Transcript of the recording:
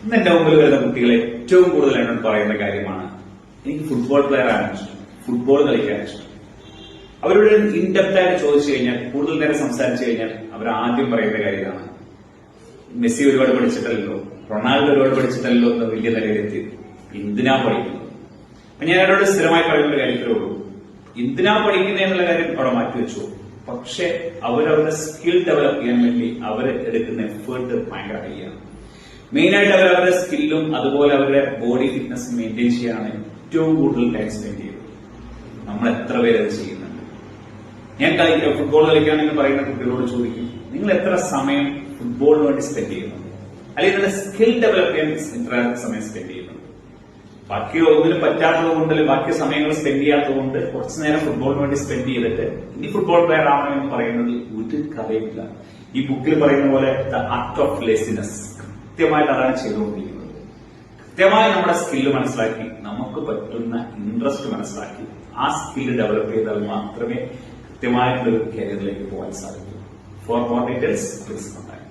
ഇന്ന് എന്റെ മുമ്പിൽ വരുന്ന കുട്ടികൾ ഏറ്റവും കൂടുതൽ എന്നോട് പറയുന്ന കാര്യമാണ് എനിക്ക് ഫുട്ബോൾ പ്ലെയർ ആണ് ഇഷ്ടം, ഫുട്ബോൾ കളിക്കാൻ ഇഷ്ടം. അവരോട് ഇൻഡെപ്ത് ആയിട്ട് ചോദിച്ചു കഴിഞ്ഞാൽ, കൂടുതൽ നേരം സംസാരിച്ചു കഴിഞ്ഞാൽ അവർ ആദ്യം പറയുന്ന കാര്യമാണ് മെസ്സി ഒരുപാട് പഠിച്ചിട്ടല്ലോ, റൊണാൾഡോ ഒരുപാട് പഠിച്ചിട്ടല്ലോ എന്ന് വലിയ നിലയിലെത്തി എന്തിനാ പഠിക്കുന്നത്. അപ്പൊ ഞാൻ അവരോട് സ്ഥിരമായി പറയുന്ന ഒരു കാര്യത്തിലേ ഉള്ളൂ, എന്തിനാ പഠിക്കുന്നത് എന്നുള്ള കാര്യം അവിടെ മാറ്റിവെച്ചു. പക്ഷെ അവരവരുടെ സ്കിൽ ഡെവലപ്പ് ചെയ്യാൻ വേണ്ടി അവർ എടുക്കുന്ന എഫേർട്ട് ഭയങ്കര ഹൈ ആണ്. മെയിനായിട്ട് അവരവരുടെ സ്കില്ലും അതുപോലെ അവരുടെ ബോഡി ഫിറ്റ്നസ് മെയിൻറ്റെയിൻ ചെയ്യാനാണ് ഏറ്റവും കൂടുതൽ ടൈം സ്പെൻഡ് ചെയ്യുന്നത്. നമ്മൾ എത്ര പേര് അത് ചെയ്യുന്നുണ്ട്? ഞാൻ ഫുട്ബോൾ കളിക്കാനെന്ന് പറയുന്ന കുട്ടികളോട് ചോദിക്കും, നിങ്ങൾ എത്ര സമയം ഫുട്ബോളിന് വേണ്ടി സ്പെൻഡ് ചെയ്യുന്നുണ്ട്, അല്ലെങ്കിൽ നിങ്ങളുടെ സ്കിൽ ഡെവലപ്പ് ചെയ്യാൻ എത്ര സമയം സ്പെൻഡ് ചെയ്യുന്നുണ്ട്? ബാക്കി ഒന്നിനും പറ്റാത്തത് കൊണ്ട്, ബാക്കി സമയങ്ങൾ സ്പെൻഡ് ചെയ്യാത്തത് കൊണ്ട് കുറച്ചു നേരം ഫുട്ബോളിന് വേണ്ടി സ്പെൻഡ് ചെയ്തിട്ട് ഇനി ഫുട്ബോൾ പ്ലെയർ ആവണം എന്ന് പറയുന്നത് ഒരു കഥയില്ല. ഈ ബുക്കിൽ പറയുന്ന പോലെ ദ ആർട്ട് ഓഫ് ലേസിനെസ് കൃത്യമായിട്ട് അതാണ് ചെയ്തുകൊണ്ടിരിക്കുന്നത്. കൃത്യമായി നമ്മുടെ സ്കില്ല് മനസ്സിലാക്കി, നമുക്ക് പറ്റുന്ന ഇൻട്രസ്റ്റ് മനസ്സിലാക്കി ആ സ്കില്ല് ഡെവലപ്പ് ചെയ്താൽ മാത്രമേ കൃത്യമായിട്ടുള്ള ഒരു കരിയറിലേക്ക് പോകാൻ സാധിക്കൂ. For more details please contact.